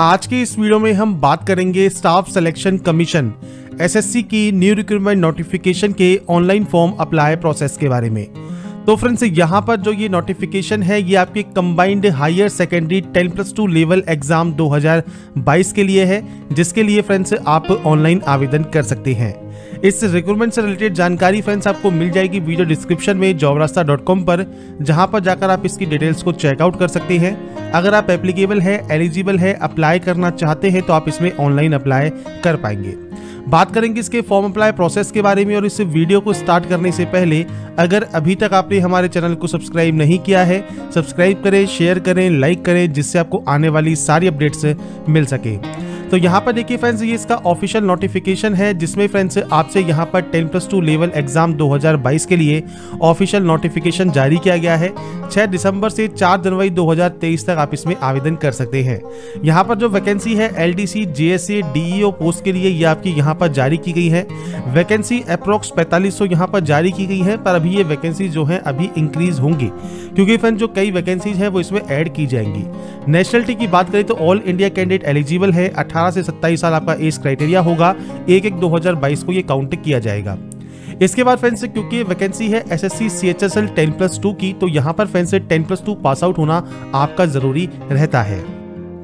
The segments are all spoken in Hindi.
आज के इस वीडियो में हम बात करेंगे स्टाफ सिलेक्शन कमीशन एसएससी की न्यू रिक्रूटमेंट नोटिफिकेशन के ऑनलाइन फॉर्म अप्लाई प्रोसेस के बारे में। तो फ्रेंड्स यहाँ पर जो ये नोटिफिकेशन है ये आपके combined higher secondary 10+2 level exam 2022 के लिए है, जिसके लिए फ्रेंड्स आप ऑनलाइन आवेदन कर सकते हैं। इस रिक्रूटमेंट से रिलेटेड जानकारी फ्रेंड्स आपको मिल जाएगी वीडियो डिस्क्रिप्शन में jobrasta.com पर, जहां पर जाकर आप इसकी डिटेल्स को चेकआउट कर सकते हैं। अगर आप एप्लीकेबल है, एलिजिबल है, अप्लाई करना चाहते हैं तो आप इसमें ऑनलाइन अप्लाई कर पाएंगे। बात करेंगे इसके फॉर्म अप्लाई प्रोसेस के बारे में। और इस वीडियो को स्टार्ट करने से पहले अगर अभी तक आपने हमारे चैनल को सब्सक्राइब नहीं किया है, सब्सक्राइब करें, शेयर करें, लाइक करें, जिससे आपको आने वाली सारी अपडेट्स मिल सके। तो यहाँ पर देखिए फ्रेंड्स, ये इसका ऑफिशियल नोटिफिकेशन है, जिसमें फ्रेंड्स आपसे यहाँ पर 10+2 लेवल एग्जाम 2022 के लिए ऑफिशियल नोटिफिकेशन जारी किया गया है। 6 दिसंबर से 4 जनवरी 2023 तक आप इसमें आवेदन कर सकते हैं। यहाँ पर जो वैकेंसी है LDC, JSA, DEO पोस्ट के लिए ये आपकी यहाँ पर जारी की गई है। वैकेंसी अप्रोक्स 4500 यहाँ पर जारी की गई है, पर अभी ये वैकेंसी जो है अभी इंक्रीज होंगी, क्योंकि फ्रेंड्स जो कई वैकेंसीज है वो इसमें ऐड की जाएंगी। नेशनलिटी की बात करें तो ऑल इंडिया कैंडिडेट एलिजिबल है। 18 से 27 साल आपका एज क्राइटेरिया होगा। 1/1/2022 को ये काउंट किया जाएगा। इसके बाद फ्रेंड्स क्योंकि वैकेंसी है SSC CHSL 10+2 की, तो यहाँ पर फ्रेंड्स 10+2 पास आउट होना आपका जरूरी रहता है।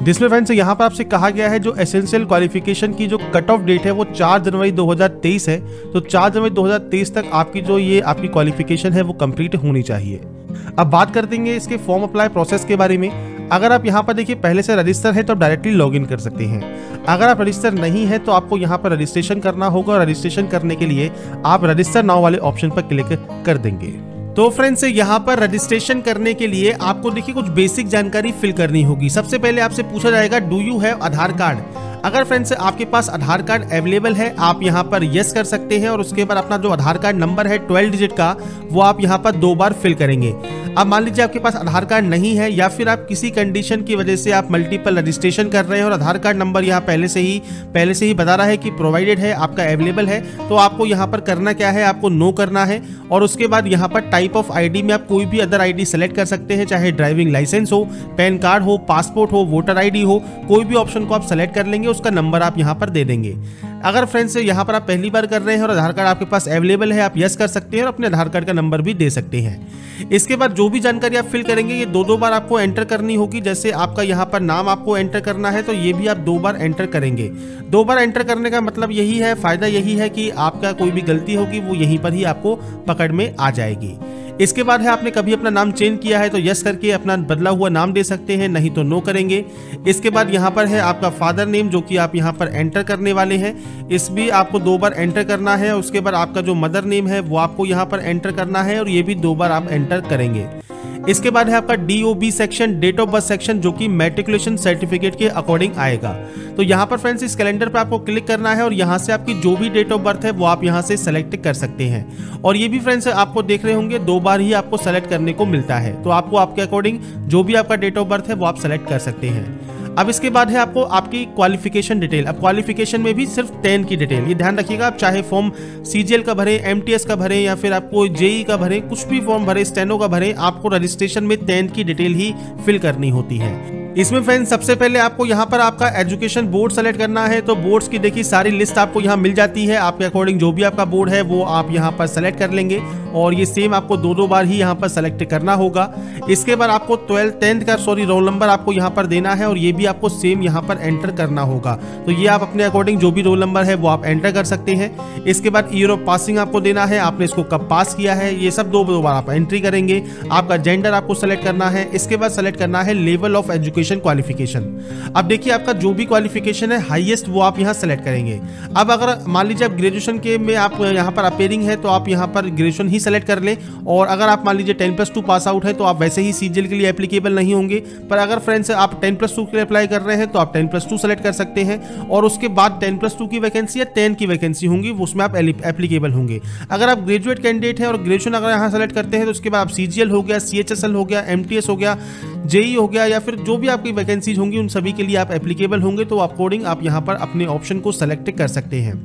जिसमें फ्रेंड्स यहाँ पर आपसे कहा गया है जो एसेंशियल क्वालिफिकेशन की जो कट ऑफ डेट है वो 4 जनवरी 2023 है। तो 4 जनवरी 2023 तक आपकी जो ये आपकी क्वालिफिकेशन है वो कंप्लीट होनी चाहिए। अब बात कर देंगे इसके फॉर्म अप्लाई प्रोसेस के बारे में। अगर आप यहाँ पर देखिए पहले से रजिस्टर है तो आप डायरेक्टली लॉगिन कर सकते हैं। अगर आप रजिस्टर नहीं है तो आपको यहाँ पर रजिस्ट्रेशन करना होगा, और रजिस्ट्रेशन करने के लिए आप रजिस्टर नाउ वाले ऑप्शन पर क्लिक कर देंगे। तो फ्रेंड्स यहाँ पर रजिस्ट्रेशन करने के लिए आपको देखिए कुछ बेसिक जानकारी फिल करनी होगी। सबसे पहले आपसे पूछा जाएगा do you have Aadhaar card. अगर फ्रेंड्स आपके पास आधार कार्ड अवेलेबल है आप यहाँ पर यस कर सकते हैं, और उसके बाद अपना जो आधार कार्ड नंबर है 12 डिजिट का वो आप यहाँ पर 2 बार फिल करेंगे। अब मान लीजिए आपके पास आधार कार्ड नहीं है, या फिर आप किसी कंडीशन की वजह से आप मल्टीपल रजिस्ट्रेशन कर रहे हैं और आधार कार्ड नंबर यहाँ पहले से ही बता रहा है कि प्रोवाइडेड है, आपका अवेलेबल है, तो आपको यहाँ पर करना क्या है, आपको नो करना है। और उसके बाद यहाँ पर टाइप ऑफ आईडी में आप कोई भी अदर आईडी सेलेक्ट कर सकते हैं, चाहे ड्राइविंग लाइसेंस हो, पैन कार्ड हो, पासपोर्ट हो, वोटर आईडी हो, कोई भी ऑप्शन को आप सेलेक्ट कर लेंगे, उसका नंबर आप यहाँ पर दे देंगे। अगर फ्रेंड्स यहाँ पर आप पहली बार कर रहे हैं और आधार कार्ड आपके पास अवेलेबल है, आप यस कर सकते हैं और अपने आधार कार्ड का नंबर भी दे सकते हैं। इसके बाद जो भी जानकारी आप फिल करेंगे ये 2 बार आपको एंटर करनी होगी। जैसे आपका यहाँ पर नाम आपको एंटर करना है तो ये भी आप 2 बार एंटर करेंगे। 2 बार एंटर करने का मतलब यही है, फायदा यही है कि आपका कोई भी गलती होगी वो यहीं पर ही आपको पकड़ में आ जाएगी। इसके बाद है आपने कभी अपना नाम चेंज किया है तो यस करके अपना बदला हुआ नाम दे सकते हैं, नहीं तो नो करेंगे। इसके बाद यहाँ पर है आपका फादर नेम जो कि आप यहाँ पर एंटर करने वाले हैं, इस भी आपको 2 बार एंटर करना है। उसके बाद आपका जो मदर नेम है वो आपको यहाँ पर एंटर करना है, और ये भी 2 बार आप एंटर करेंगे। इसके बाद है आपका DOB section, date of birth section, जो कि मैट्रिकुलेशन सर्टिफिकेट के अकॉर्डिंग आएगा। तो यहाँ पर फ्रेंड्स इस कैलेंडर पे आपको क्लिक करना है, और यहाँ से आपकी जो भी डेट ऑफ बर्थ है वो आप यहाँ से सेलेक्ट कर सकते हैं। और ये भी फ्रेंड्स आपको देख रहे होंगे 2 बार ही आपको सेलेक्ट करने को मिलता है, तो आपको आपके अकॉर्डिंग जो भी आपका डेट ऑफ बर्थ है वो आप सेलेक्ट कर सकते हैं। अब इसके बाद है आपको आपकी क्वालिफिकेशन डिटेल। अब क्वालिफिकेशन में भी सिर्फ 10 की डिटेल, ये ध्यान रखिएगा। आप चाहे फॉर्म CGL का भरें, MTS का भरें, या फिर आपको JEE का भरें, कुछ भी फॉर्म भरें, स्टेनो का भरें, आपको रजिस्ट्रेशन में 10 की डिटेल ही फिल करनी होती है। इसमें फ्रेंड्स सबसे पहले आपको यहाँ पर आपका एजुकेशन बोर्ड सेलेक्ट करना है। तो बोर्ड्स की देखिए सारी लिस्ट आपको यहाँ मिल जाती है। आपके अकॉर्डिंग जो भी आपका बोर्ड है वो आप यहाँ पर सेलेक्ट कर लेंगे, और ये सेम आपको 2 बार ही यहाँ पर सेलेक्ट करना होगा। इसके बाद आपको 10th का रोल नंबर आपको यहाँ पर देना है, और ये भी आपको सेम यहाँ पर एंटर करना होगा। तो ये आप अपने अकॉर्डिंग जो भी रोल नंबर है वो आप एंटर कर सकते हैं। इसके बाद ईयर ऑफ पासिंग आपको देना है, आपने इसको कब पास किया है, ये सब 2 बार आप एंट्री करेंगे। आपका जेंडर आपको सेलेक्ट करना है। इसके बाद सेलेक्ट करना है लेवल ऑफ एजुकेशन क्वालिफिकेशन। अब देखिए आपका जो भी क्वालिफिकेशन है हाईएस्ट वो आप यहाँ सेलेक्ट करेंगे। अब अगर मान लीजिए आप ग्रेजुएशन के में आप यहाँ पर अपेयरिंग है तो आप यहाँ पर ग्रेजुएशन ही सेलेक्ट कर लें, और अगर आप मान लीजिए 10+2 पास आउट है तो आप वैसे ही CGL के लिए एप्लीकेबल नहीं होंगे। पर अगर फ्रेंड्स आप 10+2 के लिए अप्लाई कर रहे हैं तो आप 10+2 सेलेक्ट कर सकते हैं, और उसके बाद 10+2 की वैकेंसी या 10 की वैकेंसी होंगी उसमें आप एप्लीकेबल होंगे। अगर आप ग्रेजुएट कैंडिडेट है और ग्रेजुएशन अगर यहाँ सेलेक्ट करते हैं तो उसके बाद आप CGL हो गया, CHSL हो गया, MTS हो गया, JEE हो गया, या फिर जो भी भी आपकी वैकेंसीज होंगी उन सभी के लिए आप एप्लीकेबल होंगे, तो अकॉर्डिंग आप यहाँ पर अपने ऑप्शन को सेलेक्ट कर सकते हैं।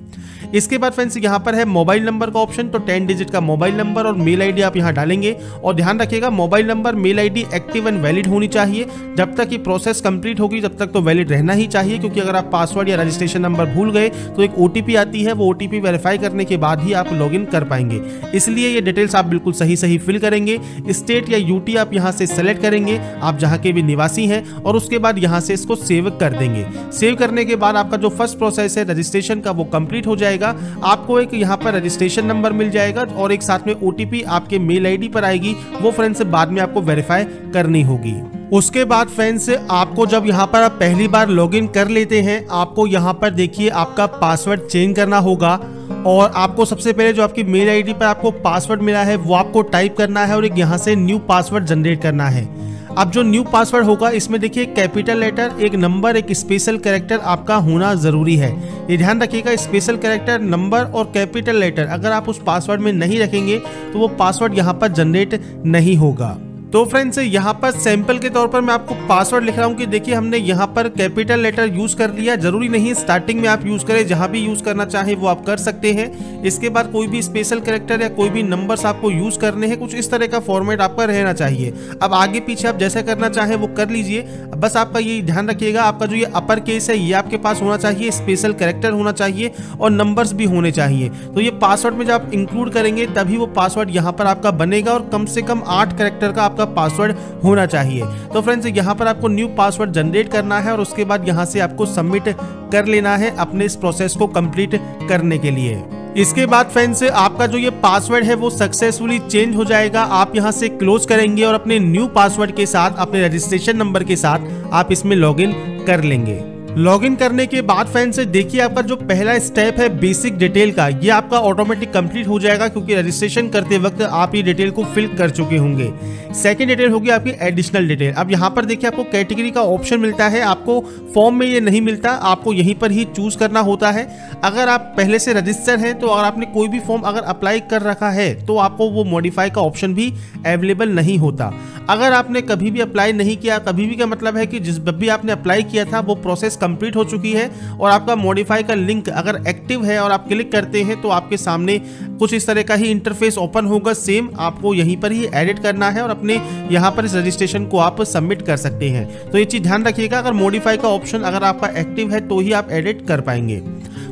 इसके बाद फ्रेंड्स यहाँ पर है मोबाइल नंबर का ऑप्शन, तो 10 डिजिट का मोबाइल नंबर और मेल आईडी आप यहाँ डालेंगे। और ध्यान रखिएगा mobile number mail ID active and valid होनी चाहिए। जब तक ये प्रोसेस कंप्लीट होगी तब तक तो वैलिड रहना ही चाहिए, क्योंकि अगर आप पासवर्ड या रजिस्ट्रेशन नंबर भूल गए तो एक ओटीपी आती है, वो ओटीपी वेरीफाई करने के बाद ही आप लॉगिन कर पाएंगे। इसलिए ये डिटेल्स आप बिल्कुल सही फिल करेंगे। स्टेट या यूटी आप यहाँ से सेलेक्ट करेंगे, आप जहाँ के भी निवासी हैं, और उसके बाद यहाँ से इसको सेव कर देंगे। सेव करने के बाद आपका जो फर्स्ट प्रोसेस है रजिस्ट्रेशन का वो कंप्लीट हो जाएगा। आपको एक यहाँ पर रजिस्ट्रेशन नंबर मिल जाएगा और एक साथ में ओटीपी आपके मेल आईडी पर आएगी, वो फ्रेंड्स बाद में आपको वेरीफाई करनी होगी। उसके बाद फ्रेंड्स आपको जब यहाँ पर आप पहली बार लॉगिन कर लेते हैं, आपको यहाँ पर देखिए आपका पासवर्ड चेंज करना होगा। और आपको सबसे पहले जो आपकी मेल आईडी पर आपको पासवर्ड मिला है वो आपको टाइप करना है और एक यहाँ से न्यू पासवर्ड जनरेट करना है। अब जो न्यू पासवर्ड होगा इसमें देखिए कैपिटल लेटर, एक नंबर, एक स्पेशल कैरेक्टर आपका होना जरूरी है। ये ध्यान रखिएगा, स्पेशल कैरेक्टर, नंबर और कैपिटल लेटर अगर आप उस पासवर्ड में नहीं रखेंगे तो वो पासवर्ड यहाँ पर जनरेट नहीं होगा। तो फ्रेंड्स यहाँ पर सैंपल के तौर पर मैं आपको पासवर्ड लिख रहा हूँ कि देखिए हमने यहाँ पर कैपिटल लेटर यूज कर लिया। जरूरी नहीं है स्टार्टिंग में आप यूज करें, जहाँ भी यूज करना चाहे वो आप कर सकते हैं। इसके बाद कोई भी स्पेशल कैरेक्टर या कोई भी नंबर्स आपको यूज करने हैं, कुछ इस तरह का फॉर्मेट आपका रहना चाहिए। अब आगे पीछे आप जैसा करना चाहें वो कर लीजिए। बस आपका ये ध्यान रखिएगा, आपका जो ये अपर केस है ये आपके पास होना चाहिए, स्पेशल कैरेक्टर होना चाहिए और नंबर्स भी होने चाहिए। तो ये पासवर्ड में जब आप इंक्लूड करेंगे तभी वो पासवर्ड यहाँ पर आपका बनेगा और कम से कम 8 कैरेक्टर का आपका पासवर्ड होना चाहिए। तो फ्रेंड्स यहाँ पर आपको न्यू पासवर्ड जनरेट करना है और उसके बाद यहाँ से आपको सबमिट कर लेना है अपने इस प्रोसेस को कंप्लीट करने के लिए। इसके बाद फ्रेंड्स आपका जो ये पासवर्ड है वो सक्सेसफुली चेंज हो जाएगा। आप यहाँ से क्लोज करेंगे और अपने न्यू पासवर्ड के साथ, अपने रजिस्ट्रेशन नंबर के साथ आप इसमें लॉगिन कर लेंगे। लॉगिन करने के बाद फ्रेंड्स देखिए आपका जो पहला स्टेप है बेसिक डिटेल का, ये आपका ऑटोमेटिक कंप्लीट हो जाएगा, क्योंकि रजिस्ट्रेशन करते वक्त आप ये डिटेल को फिल कर चुके होंगे। सेकंड डिटेल होगी आपकी एडिशनल डिटेल। अब यहाँ पर देखिए आपको कैटेगरी का ऑप्शन मिलता है, आपको फॉर्म में ये नहीं मिलता, आपको यहीं पर ही चूज करना होता है। अगर आप पहले से रजिस्टर हैं तो अगर आपने कोई भी फॉर्म अगर अप्लाई कर रखा है तो आपको वो मॉडिफाई का ऑप्शन भी अवेलेबल नहीं होता। अगर आपने कभी भी अप्लाई नहीं किया, कभी भी का मतलब है कि जिस भी आपने अप्लाई किया था वो प्रोसेस कंप्लीट हो चुकी है और आपका मॉडिफाई का लिंक अगर एक्टिव है और आप क्लिक करते हैं तो आपके सामने कुछ इस तरह का ही इंटरफेस ओपन होगा। सेम आपको यहीं पर ही एडिट करना है और अपने यहाँ पर इस रजिस्ट्रेशन को आप सबमिट कर सकते हैं। तो ये चीज ध्यान रखिएगा, अगर मॉडिफाई का ऑप्शन अगर आपका एक्टिव है तो ही आप एडिट कर पाएंगे।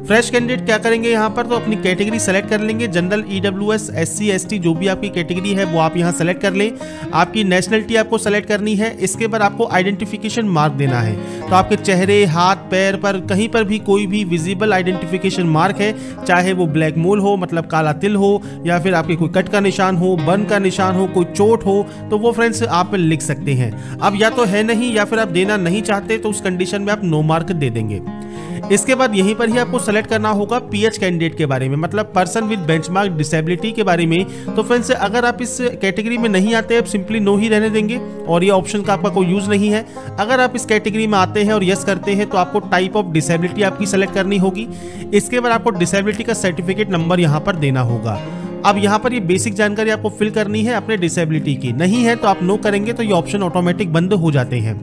फ्रेश कैंडिडेट क्या करेंगे यहाँ पर, तो अपनी कैटेगरी सेलेक्ट कर लेंगे। जनरल, ईडब्ल्यूएस, एससी, एसटी जो भी आपकी कैटेगरी है वो आप यहाँ सेलेक्ट कर लें। आपकी नेशनलिटी आपको सेलेक्ट करनी है। इसके बाद आपको आइडेंटिफिकेशन मार्क देना है, तो आपके चेहरे, हाथ, पैर पर कहीं पर भी कोई भी विजिबल आइडेंटिफिकेशन मार्क है, चाहे वो ब्लैक मोल हो मतलब काला तिल हो, या फिर आपके कोई कट का निशान हो, बर्न का निशान हो, कोई चोट हो, तो वो फ्रेंड्स आप लिख सकते हैं। अब या तो है नहीं या फिर आप देना नहीं चाहते तो उस कंडीशन में आप नो मार्क दे देंगे। इसके बाद यहीं पर ही आपको सेलेक्ट करना होगा पीएच कैंडिडेट के बारे में, मतलब पर्सन विद बेंचमार्क डिसेबिलिटी के बारे में। तो फ्रेंड्स अगर आप इस कैटेगरी में नहीं आते आप सिंपली नो ही रहने देंगे और ये ऑप्शन का आपका कोई यूज नहीं है। अगर आप इस कैटेगरी में आते हैं और यस करते हैं तो आपको टाइप ऑफ डिसेबिलिटी आपकी सेलेक्ट करनी होगी। इसके बाद आपको डिसेबिलिटी का सर्टिफिकेट नंबर यहाँ पर देना होगा। अब यहाँ पर ये बेसिक जानकारी आपको फिल करनी है अपने डिसेबिलिटी की, नहीं है तो आप नो करेंगे तो ये ऑप्शन ऑटोमेटिक बंद हो जाते हैं।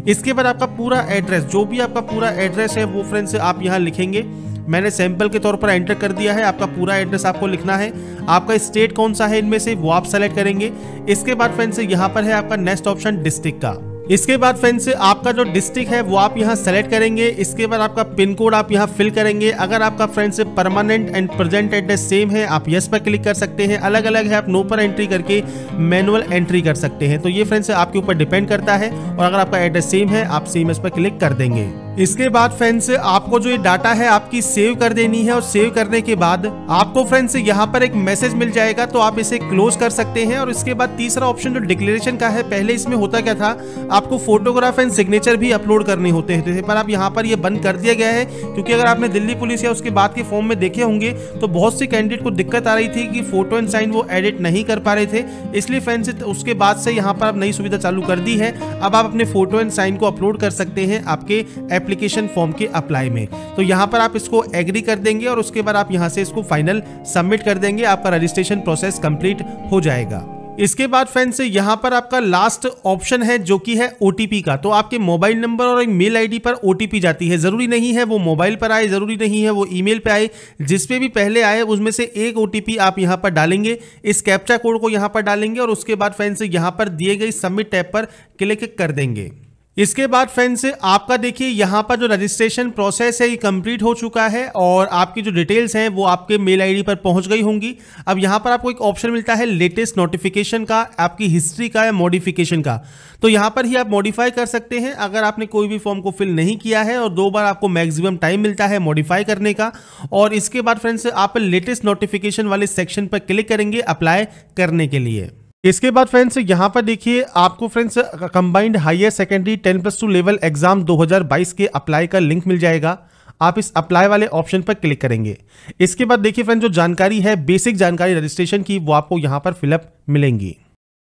इसके बाद आपका पूरा एड्रेस, जो भी आपका पूरा एड्रेस है वो फ्रेंड्स आप यहाँ लिखेंगे। मैंने सैंपल के तौर पर एंटर कर दिया है, आपका पूरा एड्रेस आपको लिखना है। आपका स्टेट कौन सा है इनमें से वो आप सेलेक्ट करेंगे। इसके बाद फ्रेंड्स यहाँ पर है आपका नेक्स्ट ऑप्शन डिस्ट्रिक्ट का। इसके बाद फ्रेंड्स आपका जो डिस्ट्रिक्ट है वो आप यहाँ सेलेक्ट करेंगे। इसके बाद आपका पिन कोड आप यहाँ फिल करेंगे। अगर आपका friends permanent and present address same है आप यस पर क्लिक कर सकते हैं, अलग अलग है आप नो पर एंट्री करके मैनुअल एंट्री कर सकते हैं। तो ये फ्रेंड्स आपके ऊपर डिपेंड करता है, और अगर आपका एड्रेस सेम है आप सेम इस पर क्लिक कर देंगे। इसके बाद फ्रेंड्स आपको जो ये डाटा है आपकी सेव कर देनी है, और सेव करने के बाद आपको फ्रेंड्स यहाँ पर एक मैसेज मिल जाएगा, तो आप इसे क्लोज कर सकते हैं। और इसके बाद तीसरा ऑप्शन जो डिक्लेरेशन का है, पहले इसमें होता क्या था आपको फोटोग्राफ एंड सिग्नेचर भी अपलोड करने होते थे, पर अब यहाँ पर ये बंद कर दिया गया है, क्योंकि अगर आपने दिल्ली पुलिस या उसके बाद के फॉर्म में देखे होंगे तो बहुत सी कैंडिडेट को दिक्कत आ रही थी कि फोटो एंड साइन वो एडिट नहीं कर पा रहे थे। इसलिए फ्रेंड्स उसके बाद से यहाँ पर अब नई सुविधा चालू कर दी है, अब आप अपने फोटो एंड साइन को अपलोड कर सकते हैं आपके एप्लीकेशन फॉर्म के अप्लाई में। तो यहाँ पर आप इसको एग्री कर देंगे और उसके बाद आप यहाँ से इसको फाइनल सबमिट कर देंगे, आपका रजिस्ट्रेशन प्रोसेस कंप्लीट हो जाएगा। इसके बाद फ्रेंड्स यहाँ पर आपका लास्ट ऑप्शन है जो कि है OTP का। तो आपके मोबाइल नंबर और एक मेल आईडी पर OTP जाती है। जरूरी नहीं है वो मोबाइल पर आए, जरूरी नहीं है वो ईमेल पे आए, जिस पे भी पहले आए उसमें से एक OTP आप यहाँ पर डालेंगे। इस कैप्चा कोड को यहाँ पर डालेंगे और उसके बाद फ्रेंड्स यहाँ पर दिए गए सबमिट टैब पर क्लिक कर देंगे। इसके बाद फ्रेंड्स आपका देखिए यहाँ पर जो रजिस्ट्रेशन प्रोसेस है ये कंप्लीट हो चुका है और आपकी जो डिटेल्स हैं वो आपके मेल आईडी पर पहुंच गई होंगी। अब यहाँ पर आपको एक ऑप्शन मिलता है लेटेस्ट नोटिफिकेशन का, आपकी हिस्ट्री का या मॉडिफिकेशन का। तो यहाँ पर ही आप मॉडिफाई कर सकते हैं अगर आपने कोई भी फॉर्म को फिल नहीं किया है, और 2 बार आपको मैक्सिमम टाइम मिलता है मॉडिफाई करने का। और इसके बाद फ्रेंड्स आप लेटेस्ट नोटिफिकेशन वाले सेक्शन पर क्लिक करेंगे अप्लाई करने के लिए। इसके बाद फ्रेंड्स यहाँ पर देखिए आपको friends combined higher secondary 10+2 level exam 2022 के अप्लाई का लिंक मिल जाएगा। आप इस अप्लाई वाले ऑप्शन पर क्लिक करेंगे। इसके बाद देखिए फ्रेंड्स जो जानकारी है, बेसिक जानकारी रजिस्ट्रेशन की, वो आपको यहाँ पर फिलअप मिलेंगी।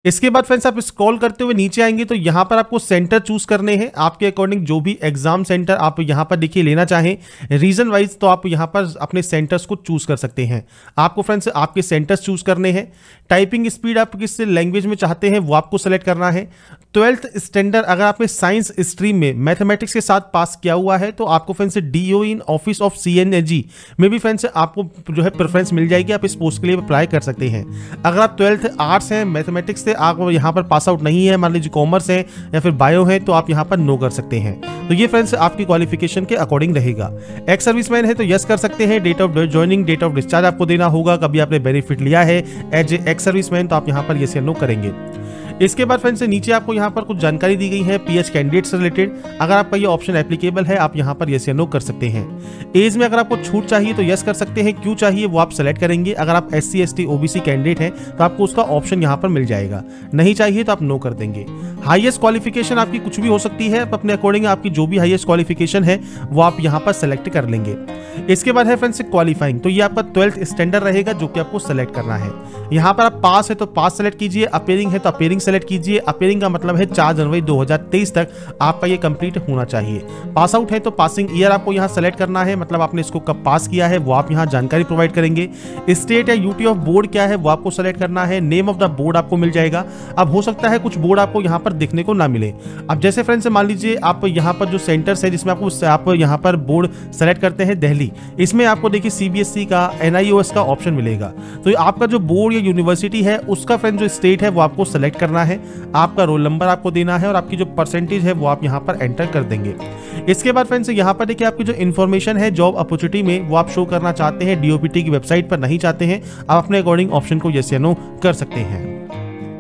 इसके बाद फ्रेंड्स आप स्क्रॉल करते हुए नीचे आएंगे तो यहाँ पर आपको सेंटर चूज करने हैं आपके अकॉर्डिंग, जो भी एग्जाम सेंटर आप यहाँ पर देखिए लेना चाहें रीजन वाइज, तो आप यहाँ पर अपने सेंटर्स को चूज कर सकते हैं। आपको फ्रेंड्स आपके सेंटर्स चूज करने हैं। टाइपिंग स्पीड आप किस लैंग्वेज में चाहते हैं वो आपको सेलेक्ट करना है। 12th स्टैंडर्ड अगर आपने साइंस स्ट्रीम में मैथमेटिक्स के साथ पास किया हुआ है तो आपको friends DO in office of CNG में भी फ्रेंड्स आपको जो है प्रेफरेंस मिल जाएगी, आप इस पोस्ट के लिए अप्लाई कर सकते हैं। अगर आप 12th आर्ट्स हैं, मैथमेटिक्स से आप यहाँ पर पास आउट नहीं है, मान लीजिए कॉमर्स है या फिर बायो है, तो आप यहाँ पर नो कर सकते हैं। तो ये फ्रेंड्स आपकी क्वालिफिकेशन के अकॉर्डिंग रहेगा। एक्स सर्विसमैन है तो यस कर सकते हैं। Date of joining, date of discharge आपको देना होगा। कभी आपने बेनिफिट लिया है एज ए एक्स सर्विसमैन तो आप यहाँ पर यस या नो करेंगे। इसके बाद फ्रेंड्स नीचे आपको यहाँ पर कुछ जानकारी दी गई है PH कैंडिडेट से रिलेटेड। अगर आपका ये ऑप्शन एप्लीकेबल है आप यहाँ पर यस या नो कर सकते हैं। एज में अगर आपको छूट चाहिए तो यस कर सकते हैं, क्यों चाहिए वो आप सेलेक्ट करेंगे। अगर आप SC ST OBC कैंडिडेट हैं तो आपको उसका ऑप्शन यहाँ पर मिल जाएगा, नहीं चाहिए तो आप नो कर देंगे। हाईएस्ट क्वालिफिकेशन आपकी कुछ भी हो सकती है, अपने अकॉर्डिंग आपकी जो भी हाईएस्ट क्वालिफिकेशन है वो आप यहाँ पर सेलेक्ट कर लेंगे। इसके बाद है फ्रेंड्स क्वालिफाइंग, तो ये आपका 12th स्टैंडर्ड रहेगा जो कि आपको सेलेक्ट करना है। यहाँ पर आप पास है तो पास सेलेक्ट कीजिए, अपेयरिंग है तो अपेयरिंग सेलेक्ट कीजिए। अपेयरिंग का मतलब है 4 जनवरी 2023 तक आपका ये कंप्लीट होना चाहिए। पास आउट है तो पासिंग ईयर आपको यहाँ सेलेक्ट करना है, मतलब आपने इसको कब पास किया है वो आप यहाँ जानकारी प्रोवाइड करेंगे। स्टेट या यूटी ऑफ बोर्ड क्या है वो आपको सेलेक्ट करना है। नेम ऑफ द बोर्ड आपको मिल जाएगा। अब हो सकता है कुछ बोर्ड आपको यहाँ पर देखने को ना मिले। अब जैसे फ्रेंड्स मान लीजिए आप यहाँ पर जो सेंटर्स है जिसमें आपको आप यहाँ पर बोर्ड सेलेक्ट करते हैं दिल्ली, इसमें आपको देखिए CBSE का NIOS का ऑप्शन मिलेगा। तो आपका जो बोर्ड या यूनिवर्सिटी है उसका फ्रेंड जो स्टेट है वो आपको सेलेक्ट करना है। आपका रोल नंबर आपको देना है और आपकी जो परसेंटेज है वो आप यहाँ पर एंटर कर देंगे। इसके बाद फ्रेंड्स यहाँ पर देखिए आपकी जो इन्फॉर्मेशन है जॉब अपॉर्चुनिटी में वो आप शो करना चाहते हैं, DOPT की वेबसाइट पर नहीं चाहते हैं, आप अपने अकॉर्डिंग ऑप्शन को यस या नो कर सकते हैं।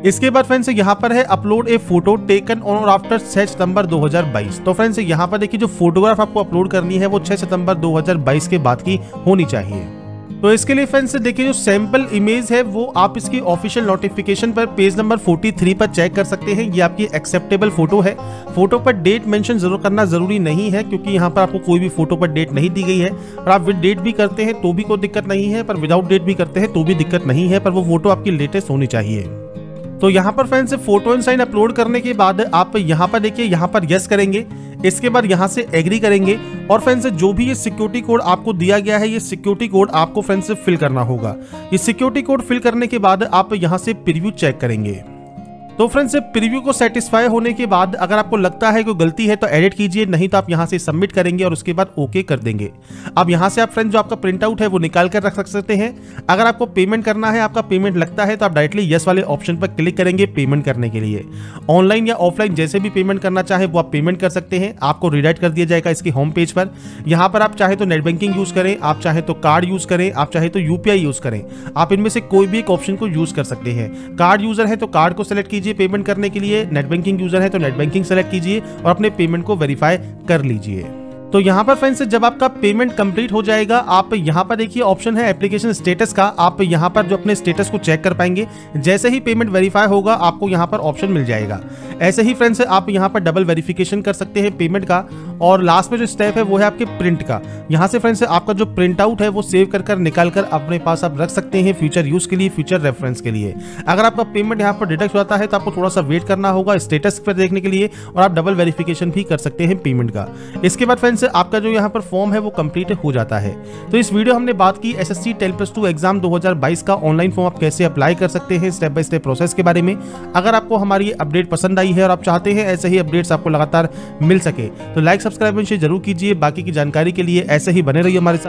इसके बाद फ्रेंड्स यहाँ पर है upload A photo taken on और आफ्टर 6 सितंबर 2022। तो फ्रेंड्स यहाँ पर देखिए जो फोटोग्राफ आपको अपलोड करनी है वो 6 सितंबर 2022 के बाद की होनी चाहिए। तो इसके लिए फ्रेंड्स देखिए जो सैंपल इमेज है वो आप इसकी ऑफिशियल नोटिफिकेशन पर पेज नंबर 43 पर चेक कर सकते हैं। ये आपकी एक्सेप्टेबल फोटो है। फोटो पर डेट मेंशन जरूर करना जरूरी नहीं है क्योंकि यहाँ पर आपको कोई भी फोटो पर डेट नहीं दी गई है। और आप विद डेट भी करते हैं तो भी कोई दिक्कत नहीं है, पर विदाउट डेट भी करते हैं तो भी दिक्कत नहीं है, पर वो फोटो आपकी लेटेस्ट होनी चाहिए। तो यहाँ पर friends photo and sign upload करने के बाद आप यहाँ पर देखिए यहाँ पर यस करेंगे। इसके बाद यहाँ से एग्री करेंगे और फ्रेंड्स जो भी ये सिक्योरिटी कोड आपको दिया गया है ये सिक्योरिटी कोड आपको फ्रेंड्स फिल करना होगा। ये सिक्योरिटी कोड फिल करने के बाद आप यहाँ से प्रीव्यू चेक करेंगे। तो फ्रेंड्स प्रीव्यू को सेटिस्फाई होने के बाद अगर आपको लगता है कोई गलती है तो एडिट कीजिए, नहीं तो आप यहाँ से सबमिट करेंगे और उसके बाद ओके कर देंगे। अब यहाँ से आप फ्रेंड्स जो आपका प्रिंट आउट है वो निकाल कर रख सकते हैं। अगर आपको पेमेंट करना है, आपका पेमेंट लगता है तो आप डायरेक्टली यस वाले ऑप्शन पर क्लिक करेंगे पेमेंट करने के लिए। ऑनलाइन या ऑफलाइन जैसे भी पेमेंट करना चाहे वो आप पेमेंट कर सकते हैं। आपको रिडायरेक्ट कर दिया जाएगा इसकी होम पेज पर। यहाँ पर आप चाहे तो नेट बैंकिंग यूज करें, आप चाहे तो कार्ड यूज करें, आप चाहे तो UPI यूज करें। आप इनमें से कोई भी एक ऑप्शन को यूज कर सकते हैं। कार्ड यूजर है तो कार्ड को सेलेक्ट कीजिए पेमेंट करने के लिए, नेट बैंकिंग यूजर है तो नेट बैंकिंग सेलेक्ट कीजिए और अपने पेमेंट को वेरीफाई कर लीजिए। तो यहाँ पर फ्रेंड्स जब आपका पेमेंट कंप्लीट हो जाएगा आप यहाँ पर देखिए ऑप्शन है एप्लीकेशन स्टेटस का, आप यहाँ पर जो अपने स्टेटस को चेक कर पाएंगे। जैसे ही पेमेंट वेरीफाई होगा आपको यहाँ पर ऑप्शन मिल जाएगा। ऐसे ही फ्रेंड्स आप यहाँ पर डबल वेरिफिकेशन कर सकते हैं पेमेंट का और लास्ट में जो स्टेप है वो है आपके प्रिंट का। यहाँ से फ्रेंड्स आपका जो प्रिंट आउट है वो सेव कर निकाल कर अपने पास आप रख सकते हैं फ्यूचर यूज के लिए, फ्यूचर रेफरेंस के लिए। अगर आपका पेमेंट यहाँ पर डिडक्ट हो जाता है तो आपको थोड़ा सा वेट करना होगा स्टेटस पर देखने के लिए, और आप डबल वेरिफिकेशन भी कर सकते हैं पेमेंट का। इसके बाद फ्रेंड्स आपका जो यहाँ पर फॉर्म है वो कंप्लीट हो जाता है। तो इस वीडियो हमने बात की SSC 10+2 एग्जाम 2022 का ऑनलाइन फॉर्म आप कैसे अप्लाई कर सकते हैं स्टेप बाय स्टेप प्रोसेस के बारे में। अगर आपको हमारी अपडेट पसंद आई है और आप चाहते हैं ऐसे ही अपडेट्स आपको लगातार मिल सके तो लाइक सब्सक्राइब जरूर कीजिए। बाकी की जानकारी के लिए ऐसे ही बने रहिए हमारे साथ।